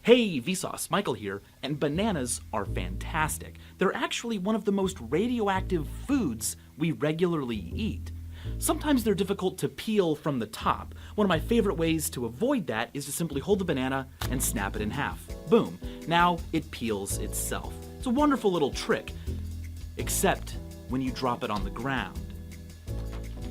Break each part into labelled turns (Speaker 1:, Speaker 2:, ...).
Speaker 1: Hey, Vsauce, Michael here, and bananas are fantastic. They're actually one of the most radioactive foods we regularly eat. Sometimes they're difficult to peel from the top. One of my favorite ways to avoid that is to simply hold the banana and snap it in half. Boom. Now it peels itself. It's a wonderful little trick, except when you drop it on the ground.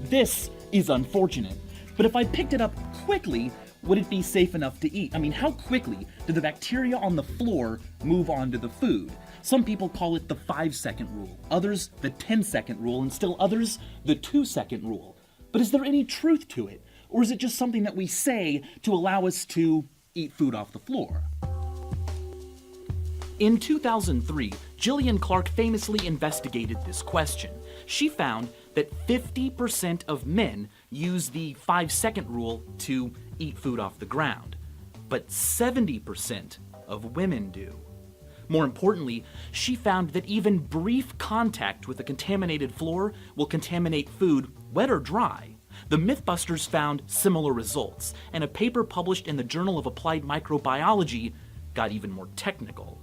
Speaker 1: This is unfortunate, but if I picked it up quickly, would it be safe enough to eat? I mean, how quickly do the bacteria on the floor move onto the food? Some people call it the 5-second rule, others the 10-second rule, and still others the 2-second rule. But is there any truth to it? Or is it just something that we say to allow us to eat food off the floor? In 2003, Gillian Clark famously investigated this question. She found that 50% of men use the 5-second rule to eat food off the ground, but 70% of women do. More importantly, she found that even brief contact with a contaminated floor will contaminate food, wet or dry. The Mythbusters found similar results, and a paper published in the Journal of Applied Microbiology got even more technical.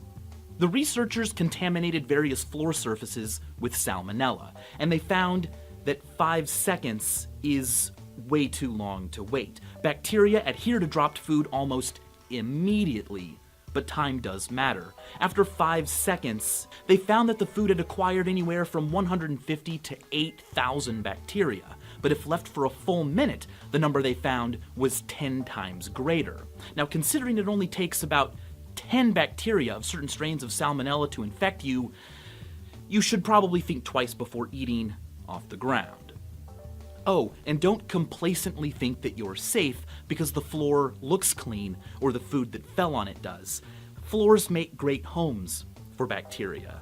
Speaker 1: The researchers contaminated various floor surfaces with salmonella, and they found that 5 seconds is way too long to wait. Bacteria adhere to dropped food almost immediately, but time does matter. After 5 seconds, they found that the food had acquired anywhere from 150 to 8,000 bacteria, but if left for a full minute, the number they found was 10 times greater. Now, considering it only takes about 10 bacteria of certain strains of salmonella to infect you, you should probably think twice before eating off the ground. Oh, and don't complacently think that you're safe because the floor looks clean or the food that fell on it does. Floors make great homes for bacteria.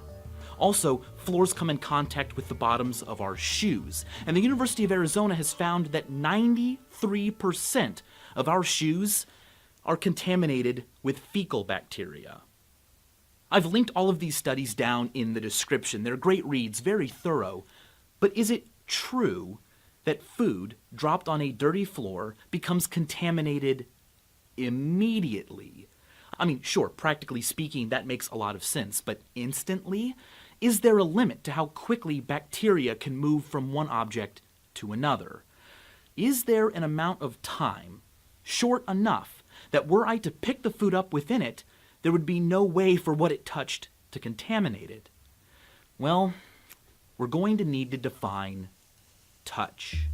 Speaker 1: Also, floors come in contact with the bottoms of our shoes, and the University of Arizona has found that 93% of our shoes are contaminated with fecal bacteria. I've linked all of these studies down in the description. They're great reads, very thorough. But is it true that food dropped on a dirty floor becomes contaminated immediately? I mean, sure, practically speaking, that makes a lot of sense, but instantly? Is there a limit to how quickly bacteria can move from one object to another? Is there an amount of time, short enough, that were I to pick the food up within it, there would be no way for what it touched to contaminate it? Well, we're going to need to define touch.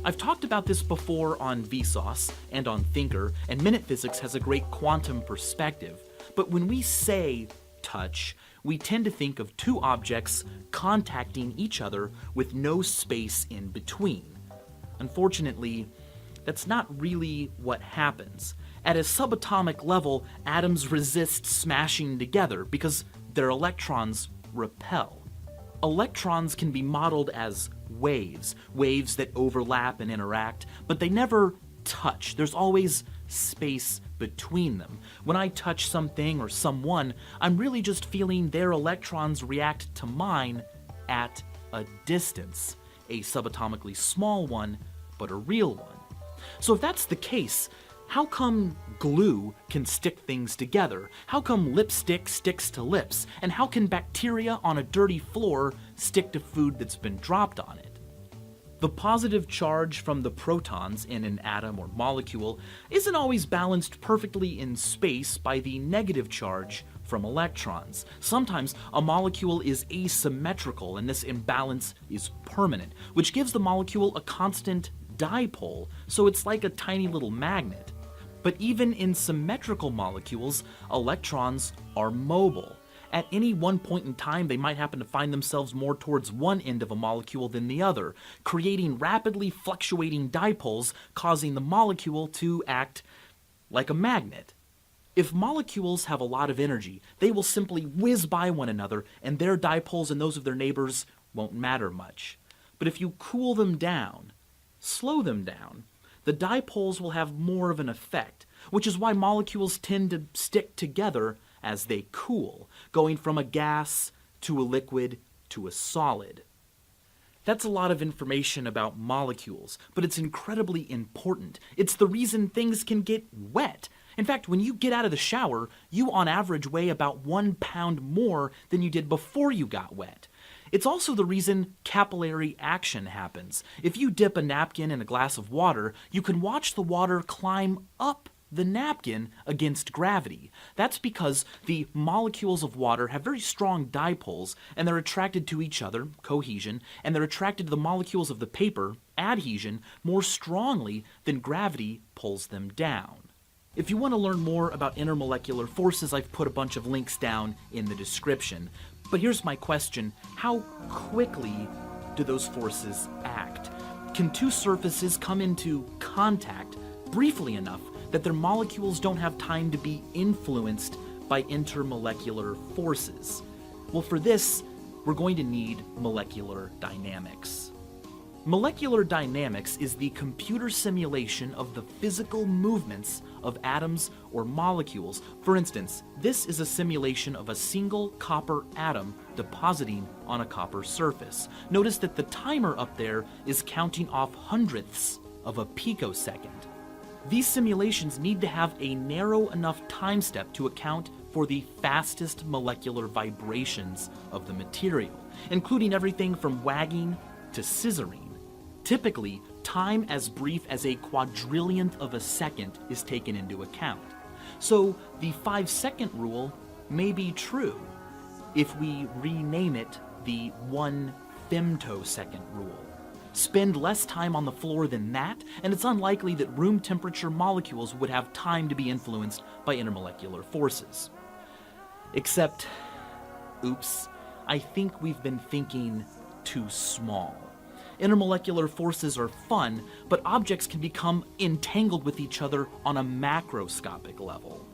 Speaker 1: I've talked about this before on Vsauce and on Thinker, and Minute Physics has a great quantum perspective. But when we say touch, we tend to think of two objects contacting each other with no space in between. Unfortunately, that's not really what happens. At a subatomic level, atoms resist smashing together because their electrons repel. Electrons can be modeled as waves that overlap and interact, but they never touch. There's always space between them. When I touch something or someone, I'm really just feeling their electrons react to mine at a distance, a subatomically small one, but a real one. So if that's the case, how come glue can stick things together? How come lipstick sticks to lips? And how can bacteria on a dirty floor stick to food that's been dropped on it? The positive charge from the protons in an atom or molecule isn't always balanced perfectly in space by the negative charge from electrons. Sometimes a molecule is asymmetrical and this imbalance is permanent, which gives the molecule a constant dipole, so it's like a tiny little magnet. But even in symmetrical molecules, electrons are mobile. At any one point in time, they might happen to find themselves more towards one end of a molecule than the other, creating rapidly fluctuating dipoles, causing the molecule to act like a magnet. If molecules have a lot of energy, they will simply whiz by one another, and their dipoles and those of their neighbors won't matter much. But if you cool them down, slow them down, the dipoles will have more of an effect, which is why molecules tend to stick together as they cool, going from a gas to a liquid to a solid. That's a lot of information about molecules, but it's incredibly important. It's the reason things can get wet. In fact, when you get out of the shower, you on average weigh about 1 pound more than you did before you got wet. It's also the reason capillary action happens. If you dip a napkin in a glass of water, you can watch the water climb up the napkin against gravity. That's because the molecules of water have very strong dipoles, and they're attracted to each other, cohesion, and they're attracted to the molecules of the paper, adhesion, more strongly than gravity pulls them down. If you want to learn more about intermolecular forces, I've put a bunch of links down in the description. But here's my question: how quickly do those forces act? Can two surfaces come into contact briefly enough that their molecules don't have time to be influenced by intermolecular forces? Well, for this, we're going to need molecular dynamics. Molecular dynamics is the computer simulation of the physical movements of atoms or molecules. For instance, this is a simulation of a single copper atom depositing on a copper surface. Notice that the timer up there is counting off hundredths of a picosecond. These simulations need to have a narrow enough time step to account for the fastest molecular vibrations of the material, including everything from wagging to scissoring. Typically, time as brief as a quadrillionth of a second is taken into account. So the 5-second rule may be true if we rename it the 1 femtosecond rule. Spend less time on the floor than that, and it's unlikely that room temperature molecules would have time to be influenced by intermolecular forces. Except, oops, I think we've been thinking too small. Intermolecular forces are fun, but objects can become entangled with each other on a macroscopic level.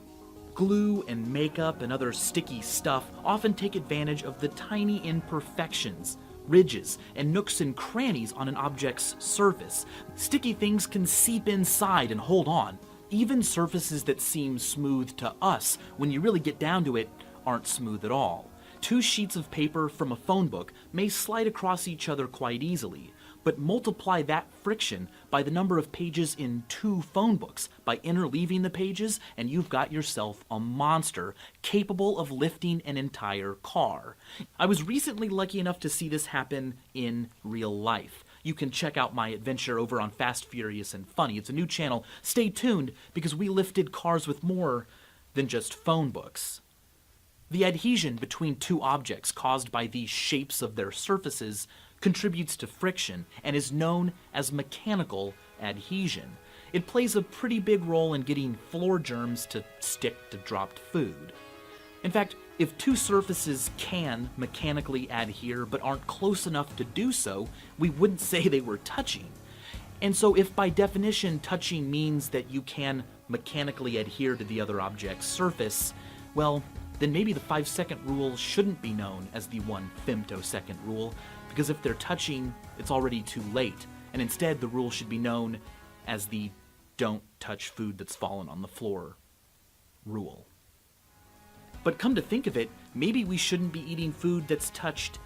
Speaker 1: Glue and makeup and other sticky stuff often take advantage of the tiny imperfections, ridges, and nooks and crannies on an object's surface. Sticky things can seep inside and hold on. Even surfaces that seem smooth to us, when you really get down to it, aren't smooth at all. 2 sheets of paper from a phone book may slide across each other quite easily, but multiply that friction by the number of pages in 2 phone books by interleaving the pages, and you've got yourself a monster capable of lifting an entire car. I was recently lucky enough to see this happen in real life. You can check out my adventure over on Fast, Furious, and Funny. It's a new channel. Stay tuned, because we lifted cars with more than just phone books. The adhesion between 2 objects caused by the shapes of their surfaces contributes to friction and is known as mechanical adhesion. It plays a pretty big role in getting floor germs to stick to dropped food. In fact, if 2 surfaces can mechanically adhere but aren't close enough to do so, we wouldn't say they were touching. And so if by definition touching means that you can mechanically adhere to the other object's surface, well, then maybe the 5-second rule shouldn't be known as the 1 femtosecond rule, because if they're touching, it's already too late, and instead the rule should be known as the don't touch food that's fallen on the floor rule. But come to think of it, maybe we shouldn't be eating food that's touched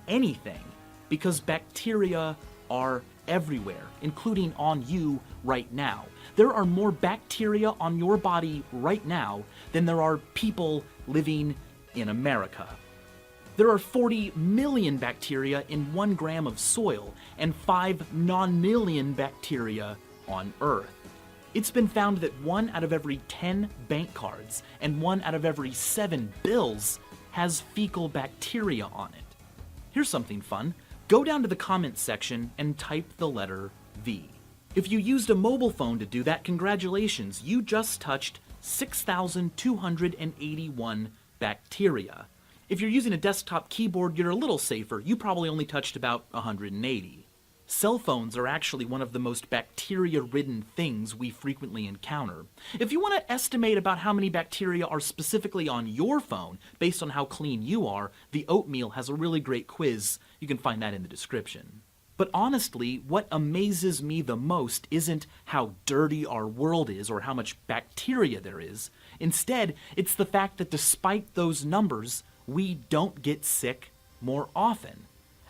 Speaker 1: anything, because bacteria are everywhere, including on you right now. There are more bacteria on your body right now than there are people living in America. There are 40 million bacteria in 1 gram of soil and 5 non-million bacteria on Earth. It's been found that 1 out of every 10 bank cards and 1 out of every 7 bills has fecal bacteria on it. Here's something fun. Go down to the comments section and type the letter V. If you used a mobile phone to do that, congratulations, you just touched 6,281 bacteria. If you're using a desktop keyboard, you're a little safer. You probably only touched about 180. Cell phones are actually one of the most bacteria-ridden things we frequently encounter. If you want to estimate about how many bacteria are specifically on your phone based on how clean you are, the Oatmeal has a really great quiz. You can find that in the description. But honestly, what amazes me the most isn't how dirty our world is or how much bacteria there is. Instead, it's the fact that despite those numbers, we don't get sick more often.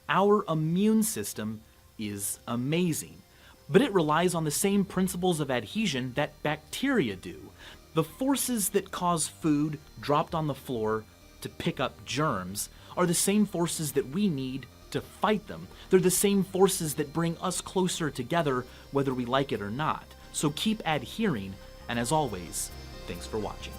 Speaker 1: Our immune system is amazing, but it relies on the same principles of adhesion that bacteria do. The forces that cause food dropped on the floor to pick up germs are the same forces that we need to fight them. They're the same forces that bring us closer together, whether we like it or not. So keep adhering, and as always, thanks for watching.